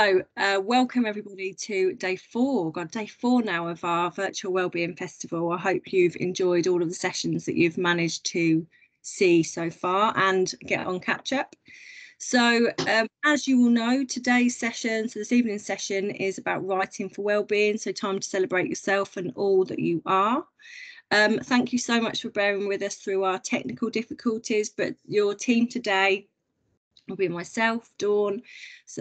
Welcome everybody to day 4. Day 4 now of our virtual Wellbeing Festival. I hope you've enjoyed all of the sessions that you've managed to see so far and get on catch up. So as you all know, today's session, so this evening's session, is about writing for wellbeing. So time to celebrate yourself and all that you are. Thank you so much for bearing with us through our technical difficulties, but your team today will be myself, Dawn,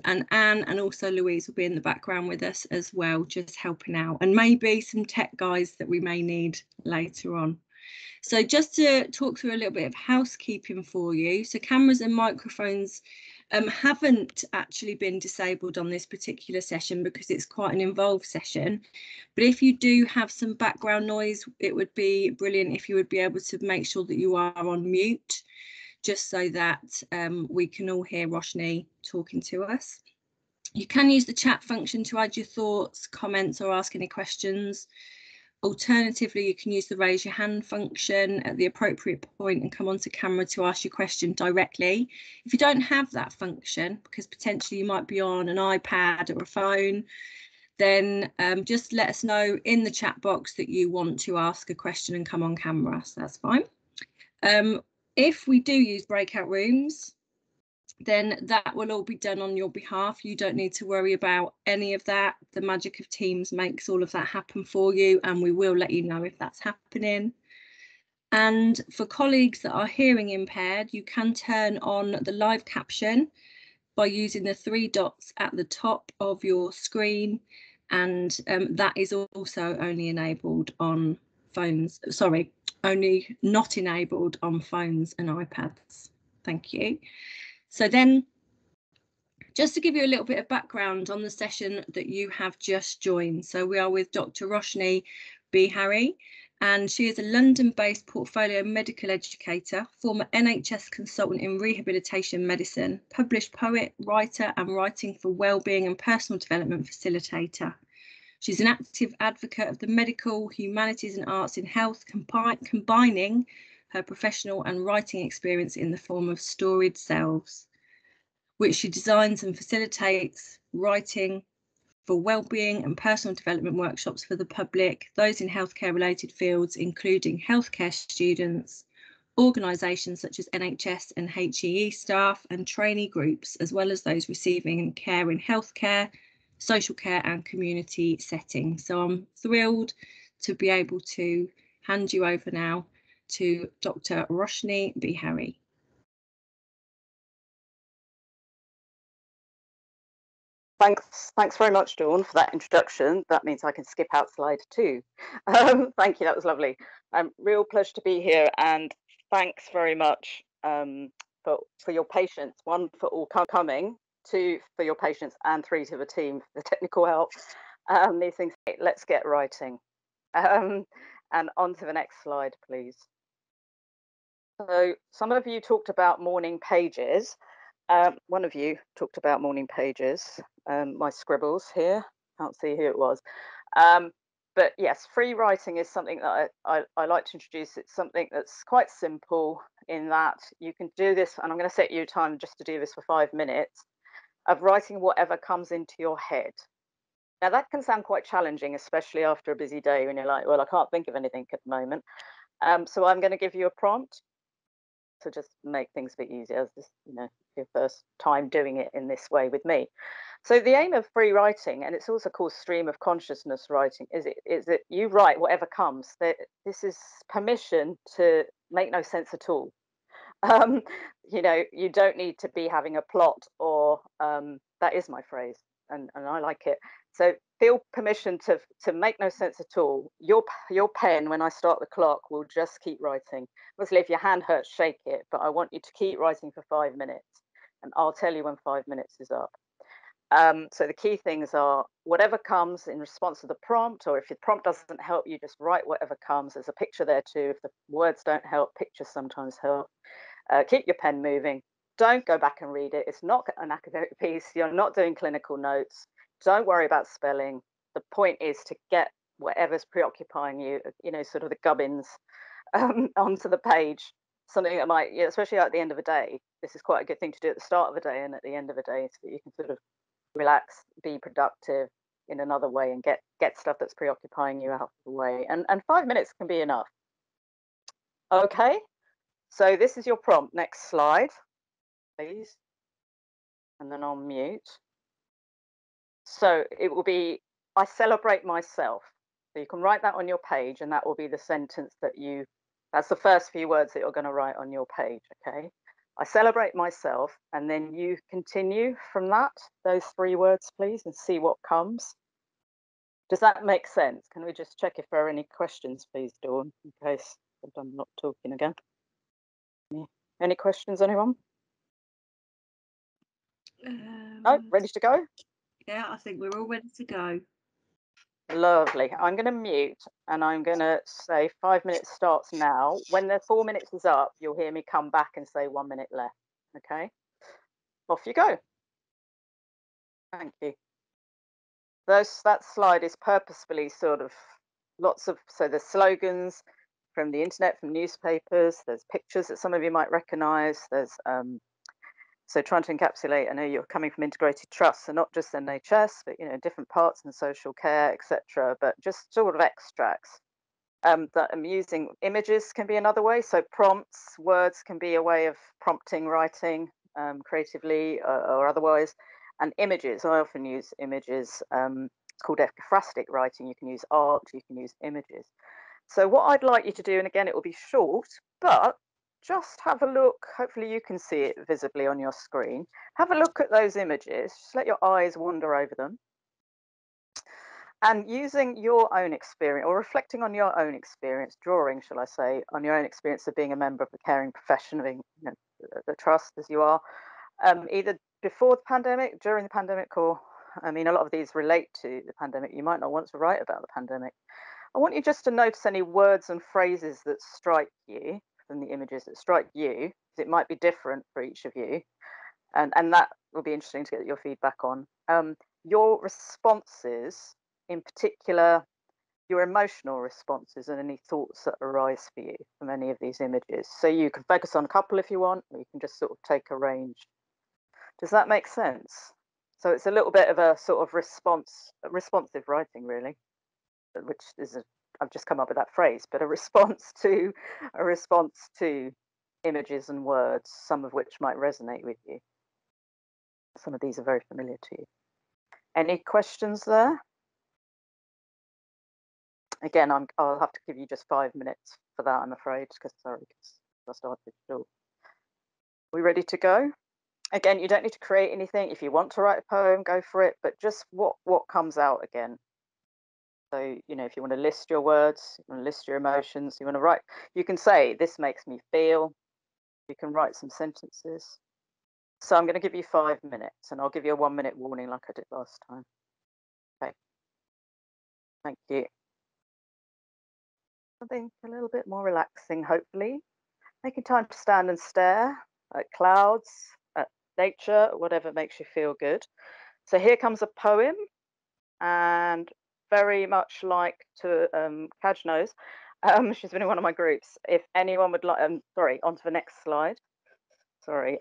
and Anne, and also Louise will be in the background with us as well, just helping out, and maybe some tech guys that we may need later on. So just to talk through a little bit of housekeeping for you. So cameras and microphones haven't actually been disabled on this particular session because it's quite an involved session. But if you do have some background noise, it would be brilliant if you would be able to make sure that you are on mute, just so that we can all hear Roshni talking to us. You can use the chat function to add your thoughts, comments, or ask any questions. Alternatively, you can use the raise your hand function at the appropriate point and come onto camera to ask your question directly. If you don't have that function, because potentially you might be on an iPad or a phone, then just let us know in the chat box that you want to ask a question and come on camera, so that's fine. If we do use breakout rooms, then that will all be done on your behalf. You don't need to worry about any of that. The magic of Teams makes all of that happen for you, and we will let you know if that's happening. And for colleagues that are hearing impaired, you can turn on the live caption by using the 3 dots at the top of your screen, and that is also only enabled on phones, sorry, only not enabled on phones and iPads. Thank you. So then, just to give you a little bit of background on the session that you have just joined. So we are with Dr. Roshni Bihari, and she is a London-based portfolio medical educator, former NHS consultant in rehabilitation medicine, published poet, writer, and writing for wellbeing and personal development facilitator. She's an active advocate of the medical, humanities and arts in health, combining her professional and writing experience in the form of storied selves, which she designs and facilitates writing for wellbeing and personal development workshops for the public, those in healthcare related fields, including healthcare students, organisations such as NHS and HEE staff and trainee groups, as well as those receiving care in healthcare, social care and community settings. So I'm thrilled to be able to hand you over now to Dr. Roshni Bihari. Thanks very much, Dawn, for that introduction. That means I can skip out slide 2. Thank you, that was lovely. Real pleasure to be here, and thanks very much for your patience. 1, for all coming, 2, for your patience, and 3, to the team for the technical help. These things, let's get writing. And on to the next slide, please. So some of you talked about morning pages. One of you talked about morning pages. My scribbles here, can't see who it was. But yes, free writing is something that I like to introduce. It's something that's quite simple in that you can do this, and I'm going to set you time just to do this for 5 minutes, of writing whatever comes into your head. Now that can sound quite challenging, especially after a busy day when you're like, well, I can't think of anything at the moment. So I'm going to give you a prompt to just make things a bit easier, as this, your first time doing it in this way with me. So the aim of free writing, and it's also called stream of consciousness writing, is that you write whatever comes. That this is permission to make no sense at all. You don't need to be having a plot, or that is my phrase, and I like it. So feel permission to make no sense at all. Your pen, when I start the clock, will just keep writing. Obviously, if your hand hurts, shake it, but I want you to keep writing for 5 minutes, and I'll tell you when 5 minutes is up. So the key things are whatever comes in response to the prompt, or if the prompt doesn't help you, just write whatever comes. There's a picture there too. If the words don't help, pictures sometimes help. Keep your pen moving. Don't go back and read it. It's not an academic piece. You're not doing clinical notes. Don't worry about spelling. The point is to get whatever's preoccupying you, sort of the gubbins, onto the page. Something that might, especially at the end of the day, this is quite a good thing to do at the start of the day and at the end of the day, so that you can sort of relax, be productive in another way, and get stuff that's preoccupying you out of the way. And 5 minutes can be enough. Okay, so this is your prompt. Next slide, please. And then I'll mute. So it will be, I celebrate myself. So you can write that on your page, and that will be the sentence that's the first few words that you're going to write on your page, okay? I celebrate myself, and then you continue from that, those 3 words, please, and see what comes. Does that make sense? Can we just check if there are any questions, please, Dawn, in case I'm not talking again? Any questions, anyone? Oh, ready to go? Yeah, I think we're all ready to go. Lovely. I'm going to mute, and I'm going to say 5 minutes starts now. When the 4 minutes is up, you'll hear me come back and say 1 minute left. Okay? Off you go. Thank you. That slide is purposefully sort of so there's slogans from the internet, from newspapers, there's pictures that some of you might recognize, there's so trying to encapsulate, I know you're coming from integrated trust, so not just NHS, but different parts in social care, etc. But just sort of extracts. That I'm using images can be another way. So prompts, words can be a way of prompting writing creatively or otherwise. And images, I often use images. It's called ekphrastic writing. You can use art, you can use images. So what I'd like you to do, and again, it will be short, but just have a look. Hopefully you can see it visibly on your screen. Have a look at those images. Just let your eyes wander over them. And using your own experience, or reflecting on your own experience, drawing, shall I say, on your own experience of being a member of the caring profession, being the trust as you are, either before the pandemic, during the pandemic, or I mean, a lot of these relate to the pandemic. You might not want to write about the pandemic. I want you just to notice any words and phrases that strike you from the images that strike you. It might be different for each of you, and that will be interesting to get your feedback on. Your responses, in particular, your emotional responses and any thoughts that arise for you from any of these images. So you can focus on a couple if you want, or you can just sort of take a range. Does that make sense? So it's a little bit of a sort of responsive writing, really, which is I've just come up with that phrase, but a response to images and words, some of which might resonate with you. Some of these are very familiar to you. Any questions there? Again, I'll have to give you just 5 minutes for that, I'm afraid, because I started short. We ready to go? Again, you don't need to create anything. If you want to write a poem, go for it, but just what comes out again. So, if you want to list your words, you want to list your emotions, you want to write, you can say, this makes me feel. You can write some sentences. So I'm going to give you 5 minutes, and I'll give you a 1 minute warning like I did last time. Okay. Thank you. Something a little bit more relaxing, hopefully. Making time to stand and stare at clouds, at nature, whatever makes you feel good. So here comes a poem, and very much like to Kaj knows, she's been in one of my groups. If anyone would like, sorry, on to the next slide. Sorry,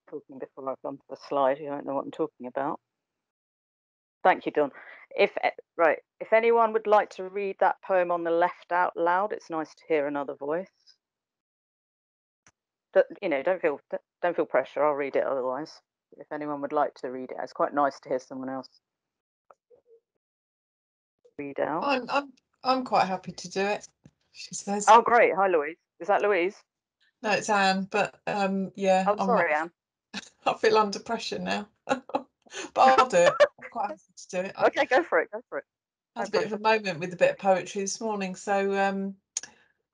talking before I've gone to the slide, you don't know what I'm talking about. Thank you, Dawn. If anyone would like to read that poem on the left out loud, it's nice to hear another voice. Don't feel pressure. I'll read it otherwise. If anyone would like to read it, it's quite nice to hear someone else read out. I'm quite happy to do it, she says. Oh, great. Hi, Louise. Is that Louise? No, it's Anne, but yeah. Oh, sorry, Anne. I feel under pressure now. But I'll do it. I'm quite happy to do it. Okay, go for it. I had a bit of a moment with a bit of poetry this morning, so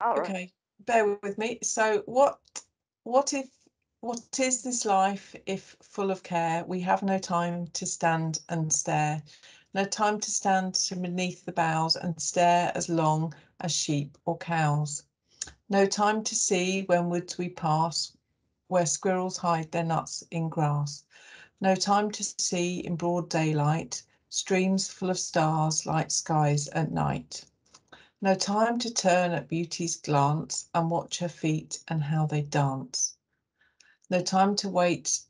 okay, bear with me. So what is this life if full of care? We have no time to stand and stare, no time to stand beneath the boughs and stare as long as sheep or cows, no time to see when woods we pass where squirrels hide their nuts in grass, no time to see in broad daylight streams full of stars like skies at night. No time to turn at beauty's glance and watch her feet and how they dance. No time to wait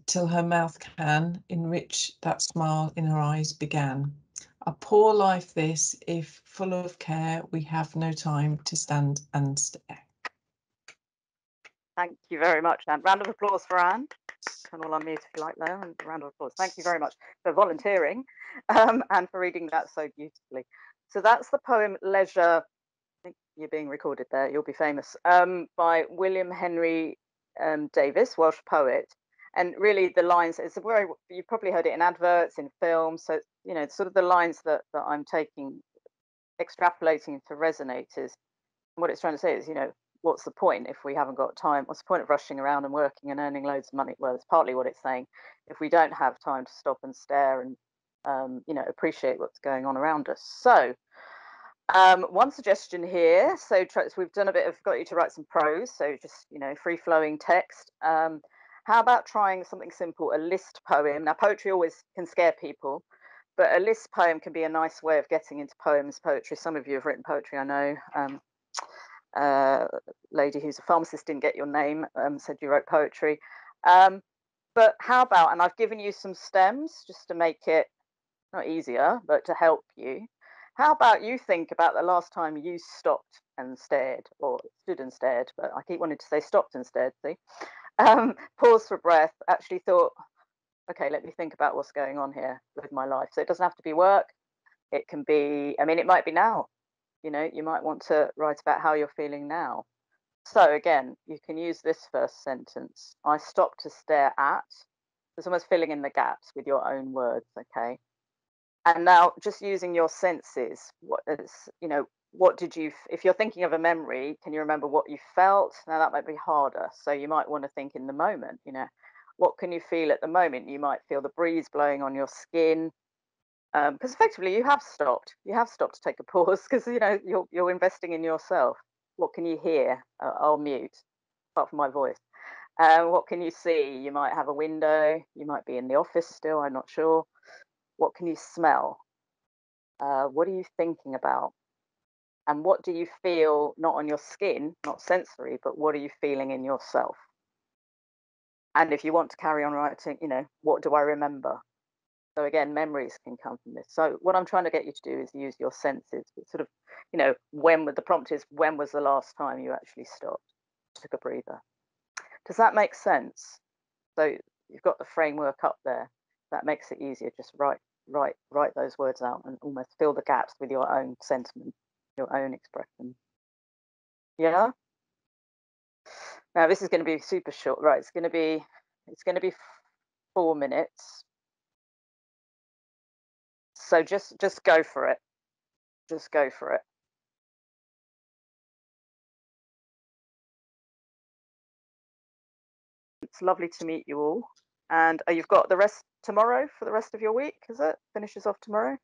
till her mouth can, in which that smile in her eyes began. A poor life this, if full of care, we have no time to stand and stare. Thank you very much, Anne. Round of applause for Anne. Turn all unmute if you like there, and a round of applause. Thank you very much for volunteering and for reading that so beautifully. So that's the poem Leisure. I think you're being recorded there, you'll be famous, by William Henry Davies, Welsh poet. And really the lines, it's a very, you've probably heard it in adverts, in films, so you know, sort of the lines that I'm taking, extrapolating to resonators. What it's trying to say is, you know, what's the point if we haven't got time? What's the point of rushing around and working and earning loads of money? Well, it's partly what it's saying. If we don't have time to stop and stare and you know, appreciate what's going on around us. So one suggestion here, so we've done a bit of, got you to write some prose, so just, you know, free flowing text. How about trying something simple, a list poem? Now poetry always can scare people, but a list poem can be a nice way of getting into poetry. Some of you have written poetry, I know. Lady who's a pharmacist, didn't get your name, said you wrote poetry. But how about, and I've given you some stems just to make it not easier, but to help you. How about you think about the last time you stopped and stared, or stood and stared, but I keep wanting to say stopped and stared, see? Pause for breath, actually thought, okay, let me think about what's going on here with my life. So it doesn't have to be work. It can be, I mean, it might be now. You know, you might want to write about how you're feeling now. So again, you can use this first sentence. I stopped to stare at. It's almost filling in the gaps with your own words, okay? And now just using your senses, what is, you know, what did you, if you're thinking of a memory, can you remember what you felt? Now that might be harder. So you might want to think in the moment, you know, what can you feel at the moment? You might feel the breeze blowing on your skin, because effectively you have stopped to take a pause, because you know you're investing in yourself. What can you hear? I'll mute apart from my voice. What can you see? You might have a window, you might be in the office still, I'm not sure. What can you smell? What are you thinking about? And what do you feel, not on your skin, not sensory, but what are you feeling in yourself? And if you want to carry on writing, you know, what do I remember? So again, memories can come from this. So what I'm trying to get you to do is use your senses. It's sort of, you know, the prompt is, when was the last time you actually stopped, took a breather? Does that make sense? So you've got the framework up there. That makes it easier. Just write those words out and almost fill the gaps with your own sentiment, your own expression. Yeah. Now this is going to be super short, right? It's going to be 4 minutes. So just go for it. Just go for it. It's lovely to meet you all. And you've got the rest tomorrow for the rest of your week, is it? Finishes off tomorrow?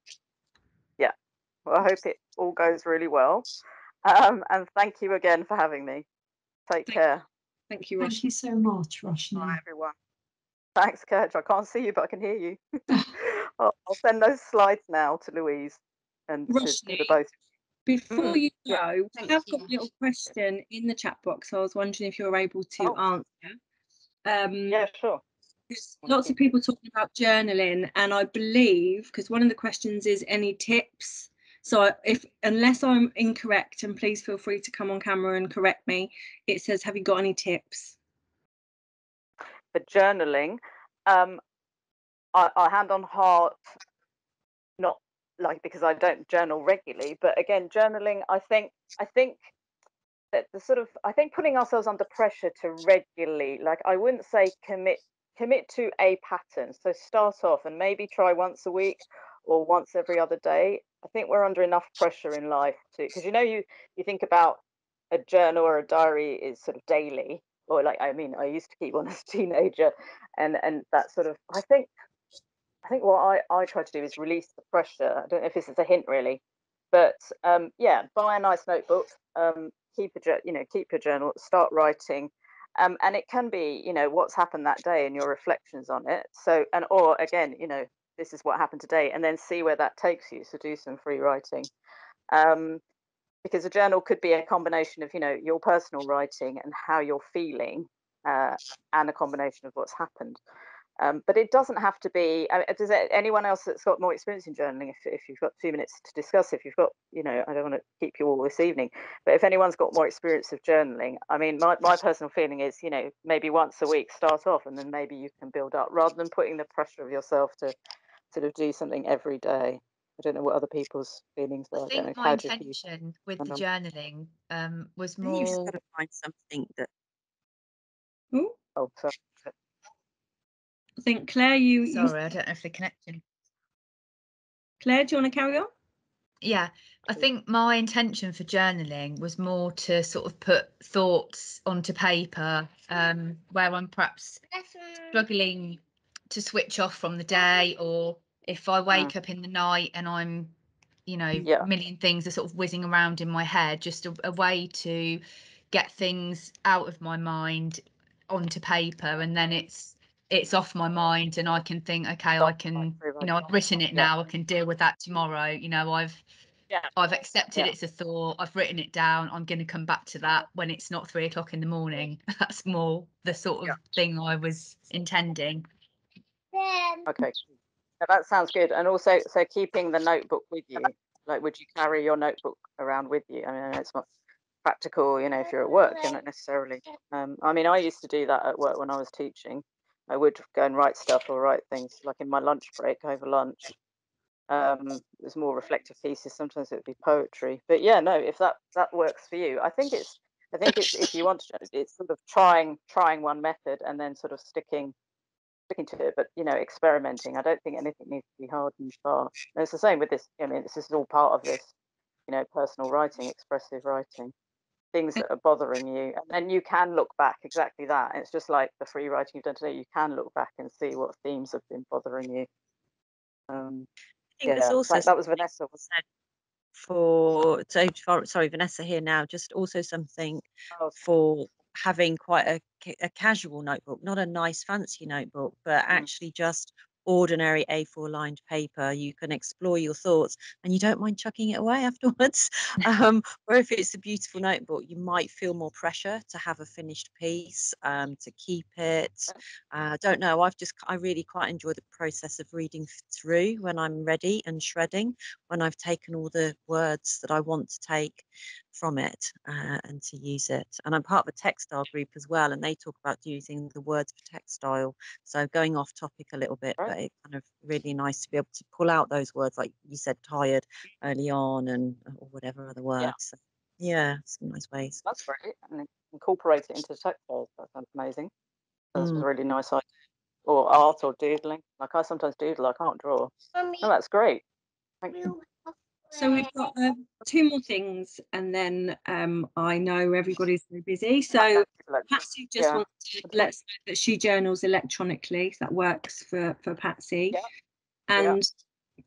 Yeah. Well, I hope it all goes really well. And thank you again for having me. Take care. Thank you, Rosh. Thank you so much, Roshni. Bye, everyone. Thanks, Kerch. I can't see you, but I can hear you. I'll send those slides now to Louise and to the both. Before you go, yeah. we have got a little question in the chat box. So I was wondering if you're able to answer. Yeah, sure. There's lots of people talking about journaling, and I believe, because one of the questions is any tips. So unless I'm incorrect, and please feel free to come on camera and correct me, it says, have you got any tips? For journaling, I hand on heart, not like, because I don't journal regularly, but again, journaling, I think that I think putting ourselves under pressure to regularly, like, I wouldn't say commit to a pattern. So start off and maybe try once a week or once every other day. I think we're under enough pressure in life too, because you know, you think about a journal or a diary is sort of daily, or like, I mean, I used to keep one as a teenager, and that sort of, I think what I try to do is release the pressure. I don't know if this is a hint really, but yeah, buy a nice notebook, keep your journal, start writing, and it can be, you know, what's happened that day and your reflections on it. So, or again, you know, this is what happened today, and then see where that takes you. So do some free writing, because a journal could be a combination of, you know, your personal writing and how you're feeling, and a combination of what's happened. But it doesn't have to be. Does anyone else that's got more experience in journaling? If you've got 2 minutes to discuss, if you've got, I don't want to keep you all this evening, but if anyone's got more experience of journaling, I mean, my personal feeling is, maybe once a week start off, and then maybe you can build up, rather than putting the pressure of yourself to sort of do something every day. I don't know what other people's feelings are. I think my intention with the journaling was more. You've got to find something that. Oh, sorry. I think Claire, Sorry, I don't know if the connection. Claire, do you want to carry on? Yeah, I think my intention for journaling was more to sort of put thoughts onto paper, where I'm perhaps struggling to switch off from the day, or if I wake up in the night and I'm, a million things are sort of whizzing around in my head, just a way to get things out of my mind onto paper, and then it's off my mind, and I can think, okay, I can, I've written it now, I can deal with that tomorrow. I've accepted it's a thought, I've written it down, I'm going to come back to that when it's not 3 o'clock in the morning. That's more the sort of thing I was intending. Okay, that sounds good. And also, so keeping the notebook with you, like, would you carry your notebook around with you? I mean, it's not practical, if you're at work, you're not necessarily. I mean, I used to do that at work when I was teaching. I would go and write stuff or write things like in my lunch break over lunch. There's more reflective pieces. Sometimes it would be poetry, but yeah, no, if that works for you, I think it's if you want to, it's sort of trying one method and then sort of sticking to it, but experimenting. I don't think anything needs to be hard and fast. And it's the same with this. I mean, this is all part of this, personal writing, expressive writing, things that are bothering you, and then you can look back. Exactly that. It's just like the free writing you've done today. You can look back and see what themes have been bothering you. I think there's also that was Vanessa. Sorry, Vanessa here now. Just also something for having quite a casual notebook, not a nice fancy notebook, but actually just ordinary A4 lined paper. You can explore your thoughts and you don't mind chucking it away afterwards. Or if it's a beautiful notebook, you might feel more pressure to have a finished piece, to keep it. Don't know, I really quite enjoy the process of reading through when I'm ready and shredding, when I've taken all the words that I want to take from it, and to use it. And I'm part of a textile group as well, and they talk about using the words for textile. So going off topic a little bit, but it's kind of really nice to be able to pull out those words, like you said, tired early on, or whatever other words. So, some nice ways. That's great, and incorporate it into textiles. That sounds amazing. That's a really nice idea. Or art or doodling. Like, I sometimes doodle, I can't draw. Oh, that's great. Thank you. So we've got 2 more things, and then I know everybody's so busy. So Patsy just wants to let us know that she journals electronically. So that works for Patsy. And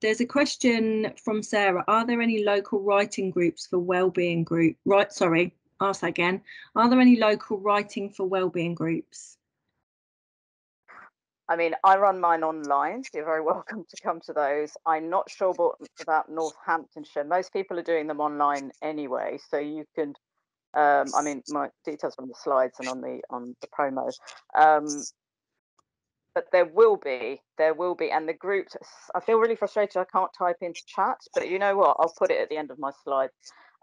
there's a question from Sarah. Are there any local writing groups for wellbeing group? Ask that again. Are there any local writing for wellbeing groups? I mean, I run mine online, so you're very welcome to come to those. I'm not sure about Northamptonshire. Most people are doing them online anyway, so you can. I mean, my details are on the slides and on the promo. But there will be, and the group. I feel really frustrated. I can't type into chat, but you know what? I'll put it at the end of my slides.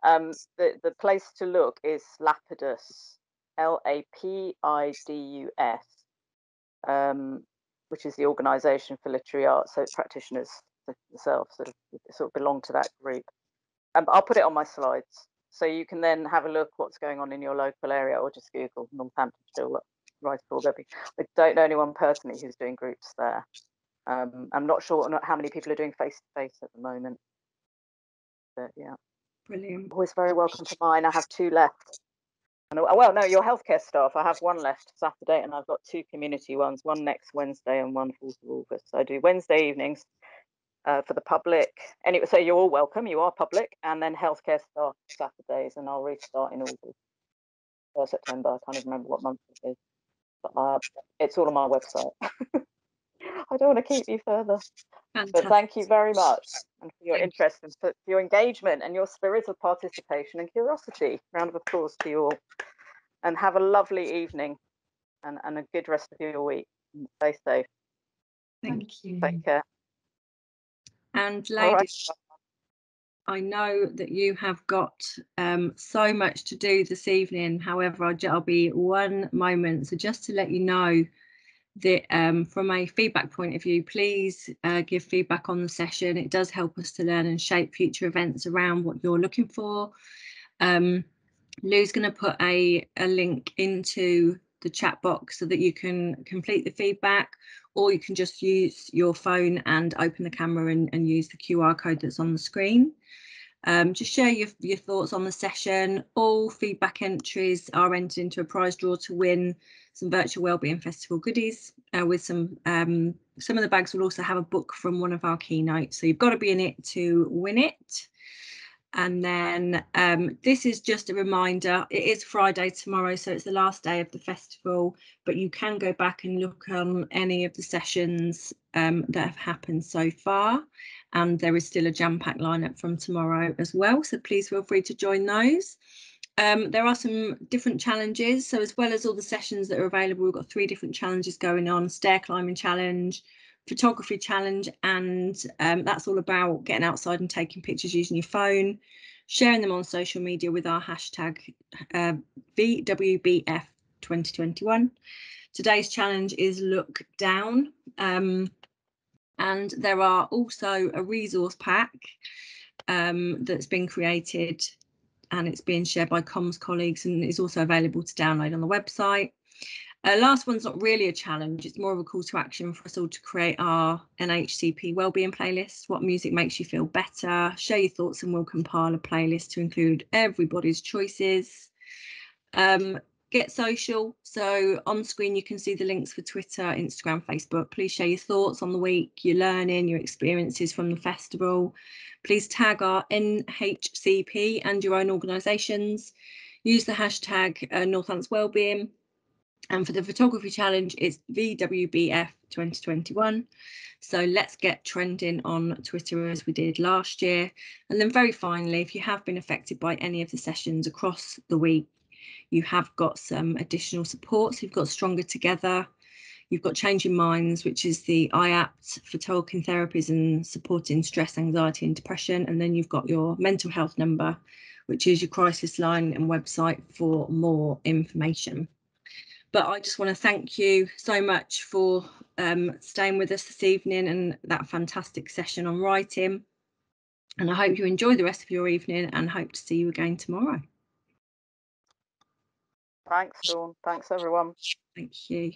The place to look is Lapidus, LAPIDUS. Which is the Organisation for Literary Arts, so practitioners themselves sort of belong to that group. I'll put it on my slides, so you can then have a look what's going on in your local area, or just Google Northamptonshire Writer for Wellbeing. I don't know anyone personally who's doing groups there. I'm not sure how many people are doing face-to-face at the moment. But yeah, brilliant. Always very welcome to mine. I have 2 left. Well, no, your healthcare staff. I have 1 left Saturday, and I've got 2 community ones, one next Wednesday and one 4th of August. I do Wednesday evenings for the public. Anyway, so you're all welcome. You are public, and then healthcare staff Saturdays, and I'll restart in August or September. I can't even remember what month it is, but it's all on my website. I don't want to keep you further. Fantastic. But thank you very much, and for your interest and for your engagement and your spirit of participation and curiosity. Round of applause to you all. And have a lovely evening and a good rest of your week. Stay safe. Thank you. Take care. And ladies, I know that you have got so much to do this evening. However, I'll be one moment. So just to let you know that from a feedback point of view, please give feedback on the session. It does help us to learn and shape future events around what you're looking for. Lou's going to put a link into the chat box so that you can complete the feedback, or you can just use your phone and open the camera and use the QR code that's on the screen. Just share your thoughts on the session. All feedback entries are entered into a prize draw to win some virtual Wellbeing Festival goodies with some of the bags will also have a book from one of our keynotes, so you've got to be in it to win it. And then this is just a reminder, it is Friday tomorrow, so it's the last day of the festival, but you can go back and look on any of the sessions that have happened so far, and there is still a jam-packed lineup from tomorrow as well, so please feel free to join those. There are some different challenges, so as well as all the sessions that are available, we've got 3 different challenges going on: stair climbing challenge, photography challenge, and that's all about getting outside and taking pictures using your phone, sharing them on social media with our hashtag VWBF 2021. Today's challenge is look down, and there are also a resource pack that's been created, and it's being shared by comms colleagues and is also available to download on the website. Last one's not really a challenge, it's more of a call to action for us all to create our NHCP wellbeing playlist. What music makes you feel better? Share your thoughts and we'll compile a playlist to include everybody's choices. Get social, so on screen you can see the links for Twitter, Instagram, Facebook. Please share your thoughts on the week, your learning, your experiences from the festival. Please tag our NHCP and your own organisations. Use the hashtag Northants Wellbeing. And for the photography challenge, it's VWBF 2021. So let's get trending on Twitter as we did last year. And then very finally, if you have been affected by any of the sessions across the week, you have got some additional support. So you've got Stronger Together, you've got Changing Minds, which is the IAPT for talking therapies and supporting stress, anxiety and depression. And then you've got your mental health number, which is your crisis line and website for more information. But I just want to thank you so much for staying with us this evening and that fantastic session on writing. And I hope you enjoy the rest of your evening and hope to see you again tomorrow. Thanks, Dawn. Thanks, everyone. Thank you.